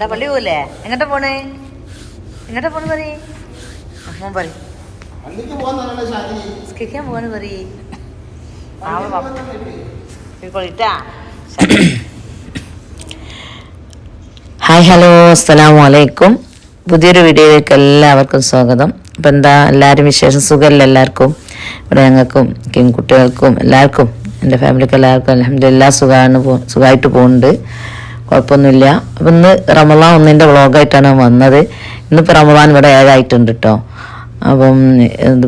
പള്ളി പോവല്ലേ? എങ്ങോട്ടാ പോണേ? എങ്ങോട്ടാ പോണ് പറയ്. മോൻ പറയും സ്കിക്കാൻ പോവാണ് പറയ്. ഹായ് ഹലോ അസ്സലാമു അലൈക്കും. പുതിയൊരു വീഡിയോയിലേക്ക് എല്ലാവർക്കും സ്വാഗതം. അപ്പം എന്താ എല്ലാവരും വിശേഷം? സുഖമല്ല എല്ലാവർക്കും? ഇവിടെ ഞങ്ങൾക്കും കുട്ടികൾക്കും എല്ലാവർക്കും എൻ്റെ ഫാമിലിക്ക് എല്ലാവർക്കും അൽഹംദുലില്ലാ സുഖമായിട്ട് പോകുന്നുണ്ട്, കുഴപ്പമൊന്നുമില്ല. അപ്പം ഇന്ന് റമളാൻ 1 വ്ളോഗായിട്ടാണ് വന്നത്. ഇന്നിപ്പോൾ റമളാൻ ഇവിടെ 7 ആയിട്ടുണ്ട് കേട്ടോ. അപ്പം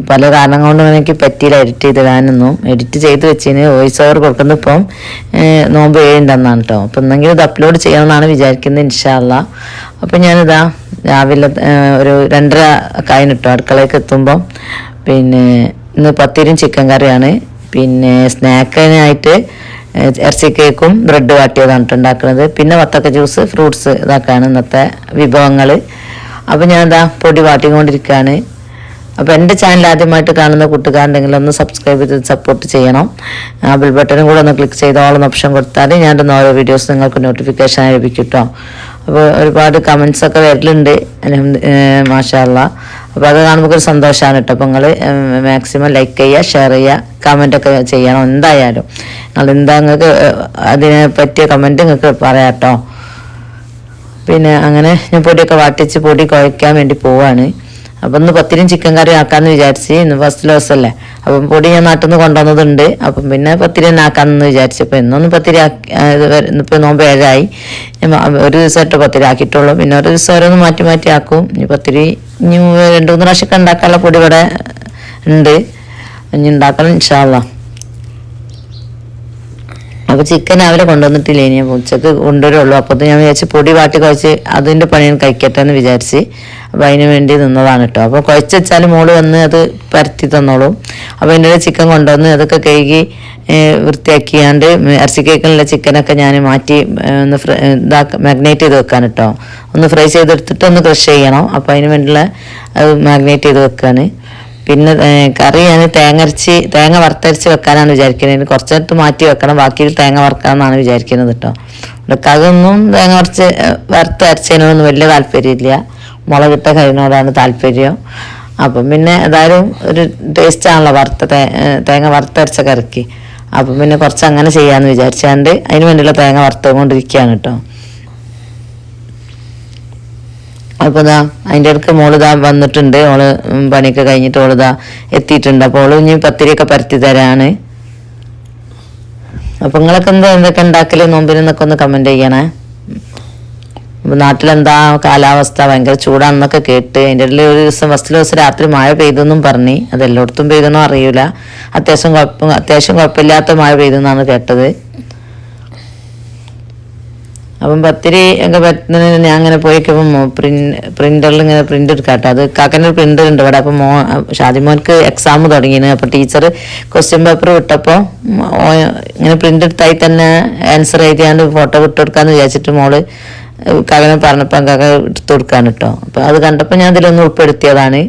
പല കാരണങ്ങൾ കൊണ്ടും എനിക്ക് പറ്റിയില്ല എഡിറ്റ് ചെയ്തിടാനൊന്നും. എഡിറ്റ് ചെയ്ത് വെച്ചിന് വോയിസ് ഓവർ കൊടുക്കുന്നത് ഇപ്പം നോമ്പ് 7 അന്നാണ് കേട്ടോ. അപ്പം എന്തെങ്കിലും ഇത് അപ്ലോഡ് ചെയ്യണമെന്നാണ് വിചാരിക്കുന്നത് ഇൻഷാ അല്ലാഹ്. അപ്പം ഞാനിതാ രാവിലെ ഒരു 2:30 ഒക്കെ ആയിന് കേട്ടോ അടുക്കളയ്ക്ക് എത്തുമ്പം. പിന്നെ ഇന്ന് പത്തിരിയും ചിക്കൻ കറിയാണ്. പിന്നെ സ്നാക്കിനായിട്ട് ഇറച്ചി കേക്കും ബ്രെഡ് വാട്ടിയതാണ് ഉണ്ടാക്കുന്നത്. പിന്നെ വത്തക്ക ജ്യൂസ്, ഫ്രൂട്ട്സ്, ഇതൊക്കെയാണ് ഇന്നത്തെ വിഭവങ്ങൾ. അപ്പം ഞാനിതാ പൊടി വാട്ടിക്കൊണ്ടിരിക്കുകയാണ്. അപ്പോൾ എൻ്റെ ചാനൽ ആദ്യമായിട്ട് കാണുന്ന കൂട്ടുകാരുണ്ടെങ്കിൽ ഒന്ന് സബ്സ്ക്രൈബ് ചെയ്ത് സപ്പോർട്ട് ചെയ്യണം. ആ ബെൽ ബട്ടനും കൂടെ ഒന്ന് ക്ലിക്ക് ചെയ്ത് ഓൾ ഓപ്ഷൻ കൊടുത്താൽ ഞാൻ ഓരോ വീഡിയോസ് നിങ്ങൾക്ക് നോട്ടിഫിക്കേഷൻ ലഭിക്കും കേട്ടോ. അപ്പോൾ ഒരുപാട് കമൻസ് ഒക്കെ വരലുണ്ട് മാഷാ അല്ലാഹ്. അപ്പോൾ അത് കാണുമ്പോൾ ഒരു സന്തോഷമാണ് കേട്ടോ. അപ്പോൾ നിങ്ങൾ മാക്സിമം ലൈക്ക് ചെയ്യുക, ഷെയർ ചെയ്യുക, കമൻറ്റൊക്കെ ചെയ്യണം എന്തായാലും. നിങ്ങൾ എന്താ നിങ്ങൾക്ക് അതിനെ പറ്റിയ കമൻറ്റ് നിങ്ങൾക്ക് പറയാം കേട്ടോ. പിന്നെ അങ്ങനെ ഞാൻ പൊടിയൊക്കെ വാട്ടിച്ച് പൊടി കുഴയ്ക്കാൻ വേണ്ടി പോവാണ്. അപ്പം ഇന്ന് പത്തിരിയും ചിക്കൻ കറി ആക്കാമെന്ന് വിചാരിച്ച്. ഇന്ന് ഫസ്റ്റ് ദിവസമല്ലേ, അപ്പം പൊടി ഞാൻ നാട്ടിൽ നിന്ന് കൊണ്ടുവന്നതുണ്ട്. അപ്പം പിന്നെ പത്തിരി തന്നെ ആക്കാമെന്ന് വിചാരിച്ചു. അപ്പം ഇന്നൊന്ന് പത്തിരി ഇന്നിപ്പോൾ നോമ്പ് 7 ആയി. ഒരു ദിവസമായിട്ട് പത്തിരി ആക്കിയിട്ടുള്ളൂ. പിന്നെ ഒരു ദിവസം ഓരോന്ന് മാറ്റി മാറ്റി ആക്കും. ഇനി പത്തിരി ഇനി 2-3 പ്രാവശ്യമൊക്കെ ഉണ്ടാക്കാനുള്ള പൊടി ഇവിടെ ഉണ്ട്. ഇനി ഉണ്ടാക്കണം ഇൻഷാ അല്ലാഹ്. അപ്പോൾ ചിക്കൻ രാവിലെ കൊണ്ടുവന്നിട്ടില്ല, ഇനി ഉച്ചക്ക് കൊണ്ടുവരുള്ളൂ. അപ്പോൾ ഞാൻ വിചാരിച്ച് പൊടി വാട്ടി കുഴച്ച് അതിൻ്റെ പണി ഞാൻ കഴിക്കട്ടെ എന്ന് വിചാരിച്ച്. അപ്പോൾ അതിന് വേണ്ടി നിന്നതാണ് കേട്ടോ. അപ്പോൾ കുഴച്ച് വെച്ചാൽ മോള് വന്ന് അത് പരത്തി തന്നോളും. അപ്പോൾ അതിൻ്റെ ചിക്കൻ കൊണ്ടുവന്ന് അതൊക്കെ കഴുകി വൃത്തിയാക്കിയാണ്ട് ഇറച്ചി കേക്കിനുള്ള ചിക്കനൊക്കെ ഞാൻ മാറ്റി ഒന്ന് മാഗ്നേറ്റ് ചെയ്ത് വെക്കാൻ കേട്ടോ. ഒന്ന് ഫ്രൈ ചെയ്തെടുത്തിട്ട് ഒന്ന് ക്രഷ് ചെയ്യണം. അപ്പോൾ അതിന് വേണ്ടിയുള്ള അത് മാഗ്നേറ്റ് ചെയ്ത് വെക്കാണ്. പിന്നെ കറി ഞാൻ തേങ്ങ വറുത്തരച്ച് വെക്കാനാണ് വിചാരിക്കുന്നത്. കുറച്ചിട്ട് മാറ്റി വെക്കണം, ബാക്കി തേങ്ങ വറുക്കാമെന്നാണ് വിചാരിക്കുന്നത് കേട്ടോ. അതൊന്നും തേങ്ങ വറുത്തരച്ചതിനൊന്നും വലിയ താല്പര്യമില്ല, മുളകിട്ട കറിനോടാണ് താല്പര്യം. അപ്പം പിന്നെ ഏതായാലും ഒരു ടേസ്റ്റാണല്ലോ തേങ്ങ വറുത്തരച്ച കറിക്ക്. അപ്പം പിന്നെ കുറച്ച് അങ്ങനെ ചെയ്യാമെന്ന് വിചാരിച്ചാണ്ട് അതിന് വേണ്ടിയുള്ള തേങ്ങ വറുത്തുകൊണ്ടിരിക്കുകയാണ് കേട്ടോ. അപ്പോൾ ഇതാ അതിൻ്റെ ഇടയ്ക്ക് മോളിതാ വന്നിട്ടുണ്ട്. ഓള് പണിയൊക്കെ കഴിഞ്ഞിട്ട് ഓളിതാ എത്തിയിട്ടുണ്ട്. അപ്പോൾ ഓള് ഇനി പത്തിരിയൊക്കെ പരത്തി തരാണ്. അപ്പം നിങ്ങളൊക്കെ എന്തൊക്കെ ഉണ്ടാക്കല് നോമ്പിനെന്നൊക്കെ ഒന്ന് കമൻറ്റ് ചെയ്യണേ. നാട്ടിലെന്താ കാലാവസ്ഥ, ഭയങ്കര ചൂടാണെന്നൊക്കെ കേട്ട്. അതിൻ്റെ ഇടയിൽ ഒരു ദിവസം ഫസ്റ്റ് ദിവസം രാത്രി മഴ പെയ്തെന്നും പറഞ്ഞ്. അത് എല്ലായിടത്തും പെയ്തെന്നോ അറിയില്ല. അത്യാവശ്യം കുഴപ്പമില്ലാത്ത മഴ പെയ്തെന്നാണ് കേട്ടത്. അപ്പം പത്തിരി ഒക്കെ പറ്റുന്നതിന് ഞാൻ അങ്ങനെ പോയിക്കപ്പം പ്രിൻ്ററിൽ ഇങ്ങനെ പ്രിൻ്റ് എടുക്കാട്ടോ. അത് കാക്കൻ്റെ ഒരു പ്രിൻ്റർ ഉണ്ട് ഇവിടെ. അപ്പം ഷാദിമോൻക്ക് എക്സാം തുടങ്ങിയത്. അപ്പോൾ ടീച്ചർ ക്വസ്റ്റ്യൻ പേപ്പർ വിട്ടപ്പോൾ ഇങ്ങനെ പ്രിൻ്റ് എടുത്തായി തന്നെ ആൻസർ എഴുതിയാണ്ട് ഫോട്ടോ വിട്ടുകൊടുക്കാമെന്ന് വിചാരിച്ചിട്ട് മോള് കാക്കനെ പറഞ്ഞപ്പോൾ കാക്ക എടുത്തു കൊടുക്കാൻ കേട്ടോ. അപ്പോൾ അത് കണ്ടപ്പോൾ ഞാൻ ഇതിലൊന്ന് ഉൾപ്പെടുത്തിയതാണ്.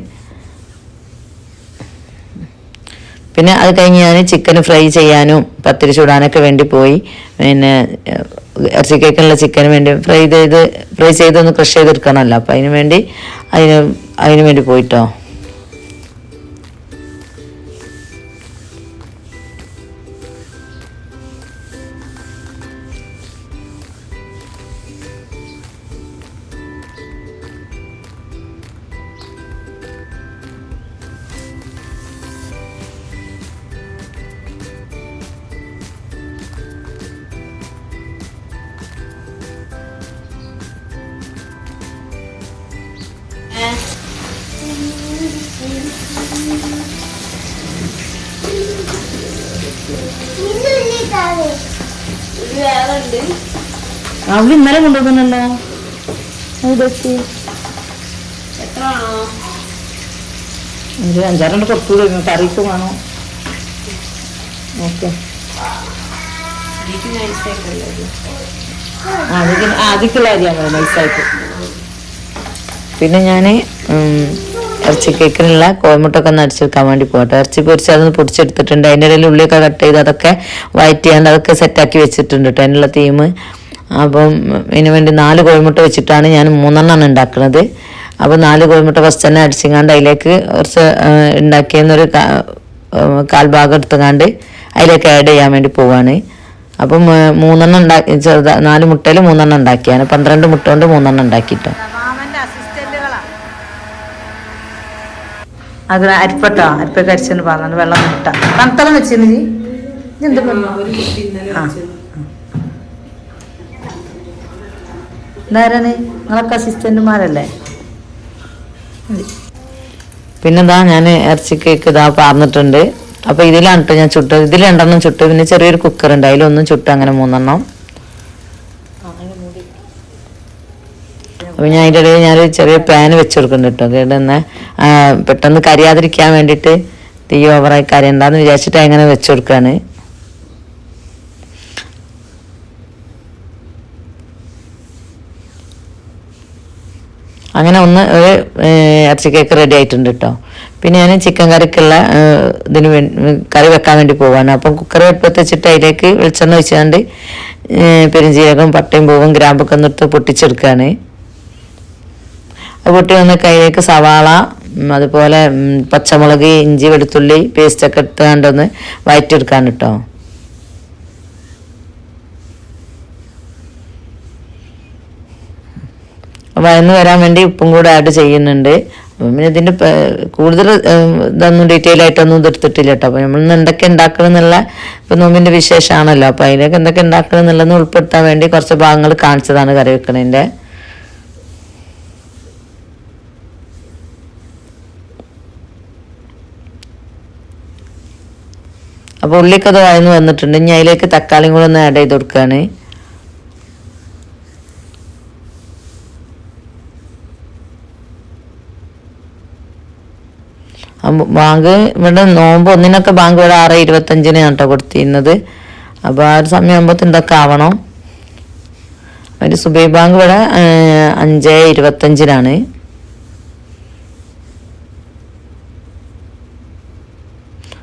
പിന്നെ അത് കഴിഞ്ഞ് ഞാൻ ചിക്കൻ ഫ്രൈ ചെയ്യാനും പത്തിരി ചൂടാനൊക്കെ വേണ്ടി പോയി. പിന്നെ ഇറച്ചി കേക്കിനുള്ള ചിക്കന് വേണ്ടി ഫ്രൈ ചെയ്തൊന്ന് ക്രഷ് ചെയ്തെടുക്കണമല്ലോ. അപ്പം അതിന് വേണ്ടി പോയിട്ടോ. അവള് ഇന്നലെ കൊണ്ടുവന്നല്ലോ. ഒരു 5-6 കുറച്ചുകൂടെ കറിക്ക് വേണോ? ഓക്കെ, ആദ്യക്കുള്ള അരിയാണ് നൈസായിട്ട്. പിന്നെ ഞാൻ ഇറച്ചി കേക്കിനുള്ള കോഴിമുട്ടൊക്കെ ഒന്ന് അടിച്ചെടുക്കാൻ വേണ്ടി പോകട്ടെ. ഇറച്ചി പൊരിച്ച് അതൊന്ന് പൊടിച്ചെടുത്തിട്ടുണ്ട്. അതിൻ്റെ ഇടയിൽ ഉള്ളിയൊക്കെ കട്ട് ചെയ്ത് അതൊക്കെ വഴറ്റി ചെയ്യാണ്ട് അതൊക്കെ സെറ്റാക്കി വെച്ചിട്ടുണ്ട് കേട്ടോ. അതിനുള്ള തീം അപ്പം ഇതിന് വേണ്ടി 4 കോഴിമുട്ട വെച്ചിട്ടാണ് ഞാൻ 3 ഉണ്ടാക്കുന്നത്. അപ്പോൾ 4 കോഴിമുട്ട ഫസ്റ്റ് തന്നെ അടിച്ചിങ്ങാണ്ട് അതിലേക്ക് കുറച്ച് ഉണ്ടാക്കിയെന്നൊരു 1/4 ഭാഗം എടുത്തുകൊണ്ട് അതിലേക്ക് ആഡ് ചെയ്യാൻ വേണ്ടി പോവാണ്. അപ്പം 3 ഉണ്ടാക്കി 4 മുട്ടയിൽ 3 ഉണ്ടാക്കിയാണ്. 12 മുട്ട കൊണ്ട് 3 ഉണ്ടാക്കിയിട്ടോ. അത് അരിപ്പട്ടോ അരിപ്പൊക്കെ അരിച്ചു പറഞ്ഞു വെള്ളം മുട്ട തണുത്തളം വെച്ചിരുന്നു ജി എന്ത് നേരാണ് നിങ്ങളൊക്കെ അസിസ്റ്റന്റുമാരല്ലേ. പിന്നെന്താ ഞാൻ ഇറച്ചി കേക്ക് ഇതാ പാർന്നിട്ടുണ്ട്. അപ്പോൾ ഇതിലാണ് കേട്ടോ ഞാൻ ചുട്ട്. ഇതിൽ 2 ചുട്ട്. പിന്നെ ചെറിയൊരു കുക്കറുണ്ട് അതിലൊന്നും ചുട്ട് അങ്ങനെ 3. അപ്പോൾ ഞാൻ അതിൻ്റെ ഇടയിൽ ഞാനൊരു ചെറിയ പാൻ വെച്ച് കൊടുക്കുന്നുണ്ട് കേട്ടോ. കേട്ടെന്ന് പെട്ടെന്ന് കരിയാതിരിക്കാൻ വേണ്ടിയിട്ട് തീ ഓവറായി കരിയണ്ടെന്ന് വിചാരിച്ചിട്ട് അങ്ങനെ വെച്ച് കൊടുക്കുകയാണ്. അങ്ങനെ ഒരു ഇറച്ചി കേക്ക് റെഡി ആയിട്ടുണ്ട് കേട്ടോ. പിന്നെ ഞാൻ ചിക്കൻ കറിക്കുള്ള കറി വെക്കാൻ വേണ്ടി പോവാണ്. അപ്പം കുക്കർ അടുപ്പത്ത് വെച്ചിട്ട് അതിലേക്ക് വെളിച്ചെണ്ണ ഒഴിച്ചുകൊണ്ട് പെരുംജീരകം പട്ടയും പൂവും ഗ്രാമ്പൊക്കെ ഒന്നിട്ട് പൊട്ടിച്ചെടുക്കുകയാണ്. അത് പൊട്ടി വന്ന കയ്യിലേക്ക് സവാള അതുപോലെ പച്ചമുളക് ഇഞ്ചി വെളുത്തുള്ളി പേസ്റ്റൊക്കെ ഇട്ടുകൊണ്ടൊന്ന് വഴറ്റിയെടുക്കാൻ കേട്ടോ. വഴന്ന് വരാൻ വേണ്ടി ഉപ്പും കൂടെ ആഡ് ചെയ്യുന്നുണ്ട്. പിന്നെ ഇതിൻ്റെ കൂടുതൽ ഇതൊന്നും ഡീറ്റെയിൽ ആയിട്ടൊന്നും ഇതെടുത്തിട്ടില്ല കേട്ടോ. അപ്പോൾ നമ്മൾ എന്തൊക്കെ ഉണ്ടാക്കണം എന്നുള്ള ഇപ്പം നോമ്പിൻ്റെ വിശേഷമാണല്ലോ. അപ്പോൾ അതിലേക്ക് എന്തൊക്കെ ഉണ്ടാക്കണം എന്നുള്ളതെന്ന് ഉൾപ്പെടുത്താൻ വേണ്ടി കുറച്ച് ഭാഗങ്ങൾ കാണിച്ചതാണ് കറി വെക്കണതിൻ്റെ. അപ്പോൾ ഉള്ളിയൊക്കെ അത് വഴന്ന് വന്നിട്ടുണ്ട്. ഇനി അതിലേക്ക് തക്കാളിയും കൂടെ ഒന്ന് ആഡ് ചെയ്ത് കൊടുക്കുകയാണ്. ബാങ്ക് ഇവിടെ നോമ്പ് 1 ബാങ്ക് ഇവിടെ 6:25 കേട്ടോ കൊടുത്തിരുന്നത്. അപ്പോൾ ആ ഒരു സമയമാകുമ്പോൾ ഇതൊക്കെ ആവണം. ഒരു സുബൈ ബാങ്ക് ഇവിടെ 5:25.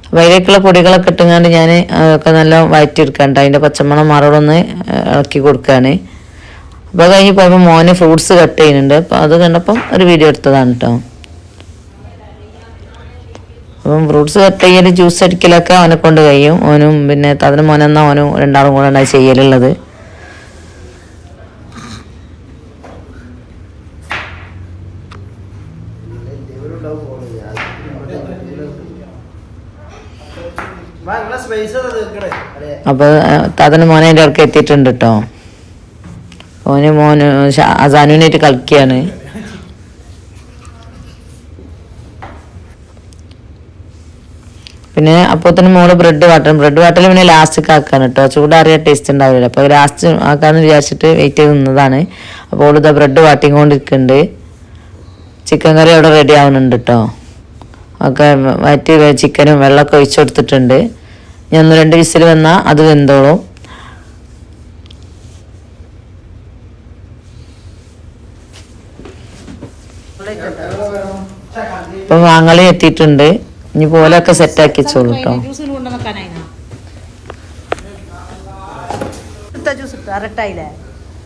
അപ്പോൾ അതിലേക്കുള്ള പൊടികളൊക്കെ ഇട്ടുകൊണ്ട് ഞാൻ ഒക്കെ നല്ല വഴറ്റിയെടുക്കാണ്ട് അതിൻ്റെ പച്ചമണം മറവൊന്ന് ഇളക്കി കൊടുക്കുകയാണ്. അപ്പോൾ കഴിഞ്ഞ് പോയപ്പോൾ മോന് ഫ്രൂട്ട്സ് കട്ട് ചെയ്യുന്നുണ്ട്. അപ്പോൾ അത് കണ്ടപ്പം ഒരു വീഡിയോ എടുത്തതാണ് കേട്ടോ. അപ്പം ഫ്രൂട്ട്സ് കട്ട് ചെയ്യൽ ജ്യൂസ് അടിക്കലൊക്കെ അവനെ കൊണ്ട് കഴിയും. ഓനും പിന്നെ അതിന് മോനെന്നാൽ ഓനും 2 കൂടെ ഉണ്ടായി ചെയ്യലുള്ളത്. അപ്പോൾ അതിന് മോനെ എൻ്റെ ഇടയ്ക്ക് എത്തിയിട്ടുണ്ട് കേട്ടോ. മോന് അസാനുവിനായിട്ട് കളിക്കുകയാണ്. പിന്നെ അപ്പോൾ തന്നെ മോള് ബ്രെഡ് വാട്ടൽ പിന്നെ ലാസ്റ്റ് ആക്കാണ് കേട്ടോ. ചൂടാറിയ ടേസ്റ്റ് ഉണ്ടാവില്ല. അപ്പോൾ ലാസ്റ്റ് ആക്കാമെന്ന് വിചാരിച്ചിട്ട് വെയിറ്റ് ചെയ്ത് നിന്നതാണ്. അപ്പോൾ ഇതാ ബ്രെഡ് വാട്ടിക്കൊണ്ടിരിക്കുന്നുണ്ട്. ചിക്കൻ കറി അവിടെ റെഡി ആവുന്നുണ്ട് കേട്ടോ. ഒക്കെ വറ്റി ചിക്കനും വെള്ളമൊക്കെ ഒഴിച്ചു കൊടുത്തിട്ടുണ്ട്. ഞാൻ 1-2 വിസിൽ വന്നാൽ അത് വെന്തോളും. ഇപ്പം വാങ്ങളി എത്തിയിട്ടുണ്ട്. ഇനി പോലൊക്കെ സെറ്റാക്കി വെച്ചോളൂ കേട്ടോ.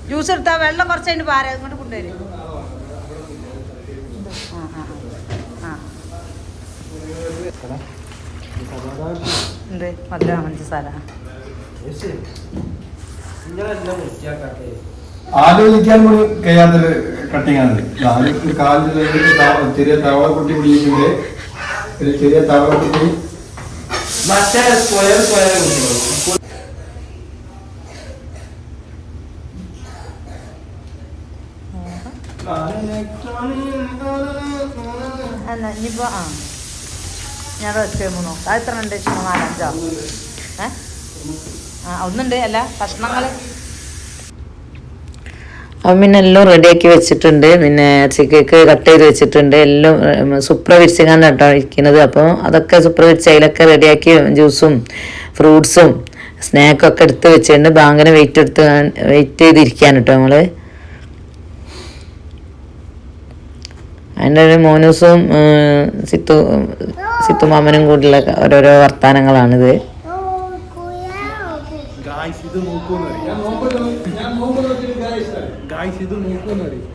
ജ്യൂസ് എടുത്താ വെള്ളം കുറച്ചതിന് പാര ഇങ്ങോട്ട് കൊണ്ടുവരും. ഉണ്ട് മധുര പഞ്ചസാര ആലോചിക്കാൻ കൂടി കഴിയാത്തൊരു കട്ടിങ് ആണ്. കാലിൽ ചെറിയ തവള കുട്ടി പിടിക്കുമ്പോൾ ഒരു ചെറിയ തവള കുട്ടി മറ്റേ സ്ക്വയർ ഇനിയിപ്പോ ഞാൻ വെച്ച് 3 അത് എത്ര ഉണ്ട്? 4-5 ഒന്നുണ്ട് അല്ല കഷ്ണങ്ങൾ. അപ്പം പിന്നെ എല്ലാം റെഡിയാക്കി വെച്ചിട്ടുണ്ട്. പിന്നെ കേക്ക് കട്ട് ചെയ്ത് വെച്ചിട്ടുണ്ട്. എല്ലാം സുപ്ര വിരിച്ചാണ് കേട്ടോ ഇരിക്കുന്നത്. അപ്പോൾ അതൊക്കെ സുപ്ര വിരിച്ച് അതിലൊക്കെ റെഡിയാക്കി ജ്യൂസും ഫ്രൂട്ട്സും സ്നാക്കൊക്കെ എടുത്ത് വെച്ചിട്ടുണ്ട്. ബാങ്കിനെ വെയിറ്റ് ചെയ്തിരിക്കാൻ കേട്ടോ നമ്മൾ. അതിൻ്റെ ഒരു മോനൂസും സിത്തുമാമനും കൂടിയുള്ള ഓരോരോ വർത്താനങ്ങളാണിത്. ഇത് ഇത് നോക്കുമെന്ന് അറിയാം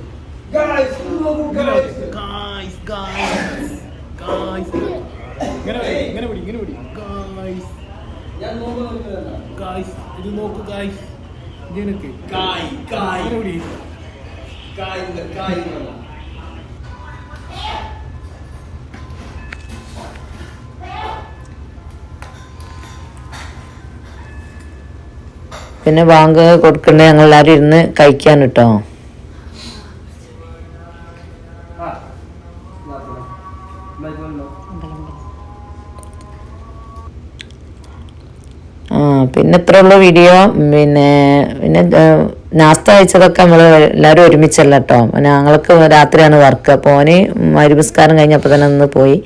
ഇത് നോക്കൂ ഗായ്സ് ഇതിനൊക്കെ പിന്നെ ബാങ്ക് കൊടുക്കണ്ടേ ഞങ്ങളെല്ലാവരും ഇരുന്ന് കഴിക്കാൻ കേട്ടോ. പിന്നെ ഇത്രയുള്ള വീഡിയോ. പിന്നെ നാസ്ത കഴിച്ചതൊക്കെ നമ്മൾ എല്ലാവരും ഒരുമിച്ചല്ല കേട്ടോ. ഞങ്ങൾക്ക് രാത്രിയാണ് വർക്ക്. അപ്പോൾ ഓന് മരുപസ്കാരം കഴിഞ്ഞപ്പോൾ തന്നെ ഒന്ന് പോയി.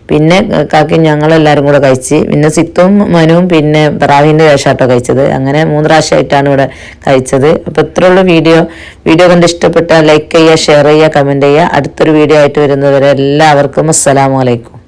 പിന്നെ കാക്കി ഞങ്ങളെല്ലാവരും കൂടെ കഴിച്ച്. പിന്നെ സിത്തും മനുവും പിന്നെ തറാവീൻ്റെ ശേഷം കേട്ടോ കഴിച്ചത്. അങ്ങനെ 3 പ്രാവശ്യമായിട്ടാണ് ഇവിടെ കഴിച്ചത്. അപ്പോൾ ഇത്രയുള്ള വീഡിയോ കണ്ട് ഇഷ്ടപ്പെട്ടാൽ ലൈക്ക് ചെയ്യുക, ഷെയർ ചെയ്യുക, കമൻറ്റ് ചെയ്യുക. അടുത്തൊരു വീഡിയോ ആയിട്ട് വരുന്നതുവരെ എല്ലാവർക്കും അസ്സലാമു അലൈക്കും.